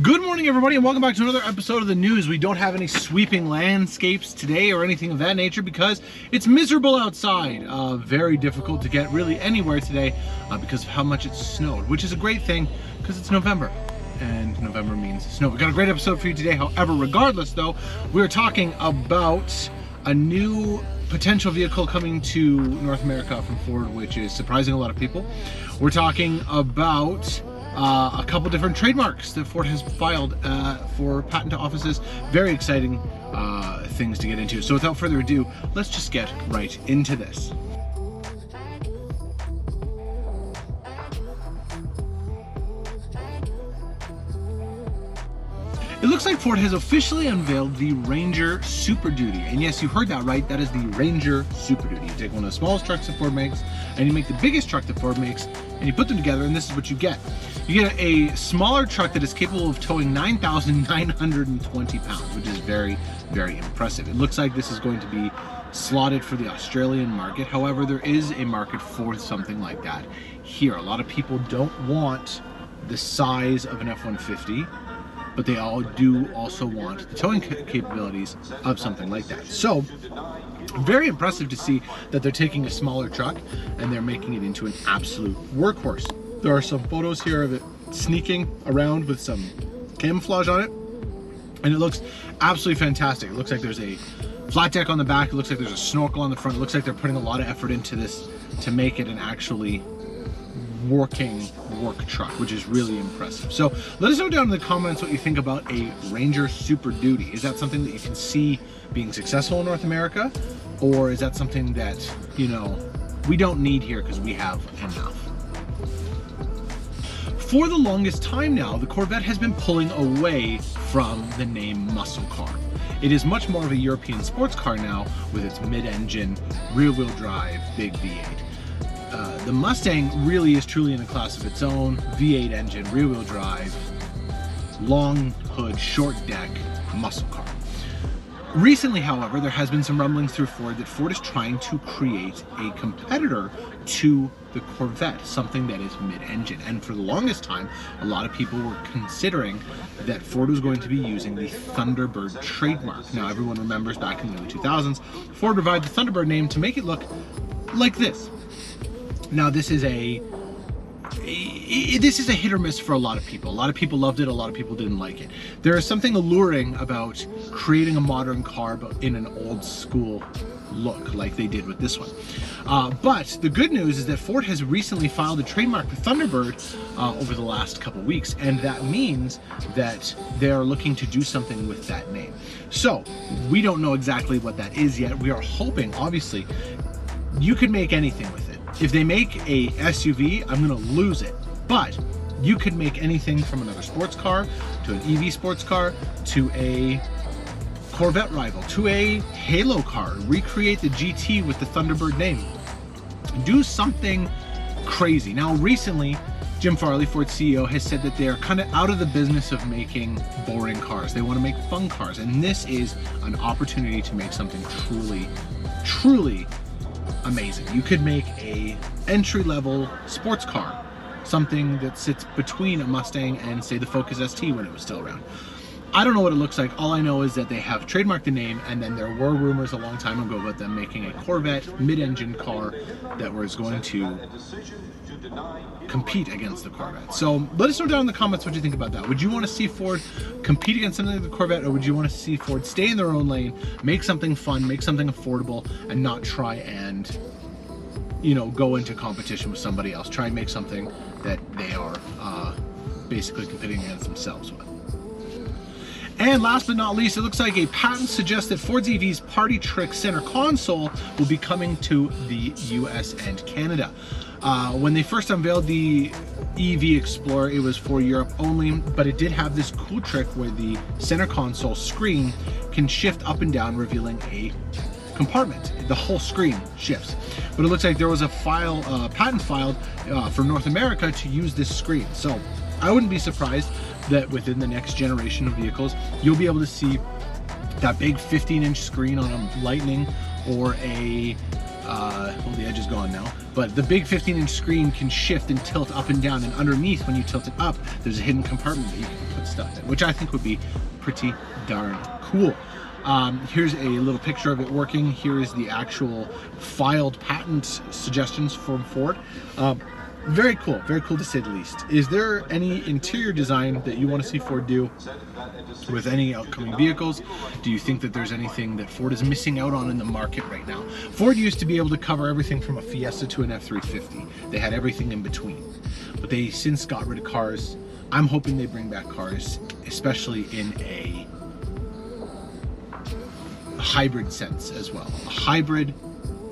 Good morning, everybody, and welcome back to another episode of the news. We don't have any sweeping landscapes today or anything of that nature because it's miserable outside. Very difficult to get really anywhere today because of how much it snowed, which is a great thing because it's November, and November means snow. We got a great episode for you today. However, regardless though, we're talking about a new potential vehicle coming to North America from Ford, which is surprising a lot of people. We're talking about a couple different trademarks that Ford has filed for patent offices. Very exciting things to get into. So without further ado, let's just get right into this. It looks like Ford has officially unveiled the Ranger Super Duty. And yes, you heard that right, that is the Ranger Super Duty. You take one of the smallest trucks that Ford makes, and you make the biggest truck that Ford makes, and you put them together, and this is what you get. You get a smaller truck that is capable of towing 9,920 pounds, which is very, very impressive. It looks like this is going to be slotted for the Australian market. However, there is a market for something like that here. A lot of people don't want the size of an F-150, but they all do also want the towing capabilities of something like that. So, very impressive to see that they're taking a smaller truck and they're making it into an absolute workhorse. There are some photos here of it sneaking around with some camouflage on it, and it looks absolutely fantastic. It looks like there's a flat deck on the back, it looks like there's a snorkel on the front. It looks like they're putting a lot of effort into this to make it an actually working work truck, which is really impressive. So let us know down in the comments what you think about a Ranger Super Duty. Is that something that you can see being successful in North America, or is that something that, you know, we don't need here because we have enough? For the longest time now, the Corvette has been pulling away from the name muscle car. It is much more of a European sports car now with its mid-engine, rear-wheel drive, big V8. The Mustang really is truly in a class of its own. V8 engine, rear-wheel drive, long hood, short deck, muscle car. Recently, however, there has been some rumblings through Ford that Ford is trying to create a competitor to the Corvette, something that is mid-engine. And for the longest time, a lot of people were considering that Ford was going to be using the Thunderbird trademark. Now, everyone remembers back in the early 2000s, Ford revived the Thunderbird name to make it look like this. Now, this is a hit or miss for a lot of people. A lot of people loved it, a lot of people didn't like it. There is something alluring about creating a modern car but in an old school look like they did with this one. But the good news is that Ford has recently filed a trademark for Thunderbird over the last couple weeks, and that means that they're looking to do something with that name. So we don't know exactly what that is yet. We are hoping, obviously, you could make anything with it. If they make a SUV, I'm gonna lose it. But you could make anything from another sports car, to an EV sports car, to a Corvette rival, to a Halo car. Recreate the GT with the Thunderbird name. Do something crazy. Now, recently, Jim Farley, Ford's CEO, has said that they're kind of out of the business of making boring cars. They want to make fun cars, and this is an opportunity to make something truly, truly amazing. You could make a entry-level sports car, something that sits between a Mustang and, say, the Focus ST when it was still around. I don't know what it looks like. All I know is that they have trademarked the name, and then there were rumors a long time ago about them making a Corvette mid-engine car that was going to compete against the Corvette. So let us know down in the comments what you think about that. Would you want to see Ford compete against something like the Corvette, or would you want to see Ford stay in their own lane, make something fun, make something affordable, and not try and, you know, go into competition with somebody else? Try and make something that they are basically competing against themselves with. And last but not least, it looks like a patent suggests that Ford's EV's Party Trick center console will be coming to the US and Canada. When they first unveiled the EV Explorer, it was for Europe only, but it did have this cool trick where the center console screen can shift up and down, revealing a compartment. The whole screen shifts. But it looks like there was a patent filed for North America to use this screen. So I wouldn't be surprised that within the next generation of vehicles, you'll be able to see that big 15-inch screen on a Lightning or a well, the edge is gone now, but the big 15-inch screen can shift and tilt up and down, and underneath, when you tilt it up, there's a hidden compartment that you can put stuff in, which I think would be pretty darn cool. Here's a little picture of it working. Here is the actual filed patent suggestions from Ford. Very cool to say the least. Is there any interior design that you want to see Ford do with any upcoming vehicles? Do you think that there's anything that Ford is missing out on in the market right now? Ford used to be able to cover everything from a Fiesta to an F-350. They had everything in between, but they since got rid of cars. I'm hoping they bring back cars, especially in a hybrid sense as well. A hybrid,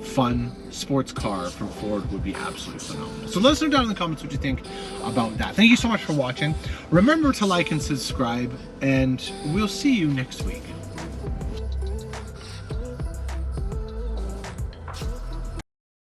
fun sports car from Ford would be absolutely phenomenal. So let us know down in the comments what you think about that. Thank you so much for watching. Remember to like and subscribe, and we'll see you next week.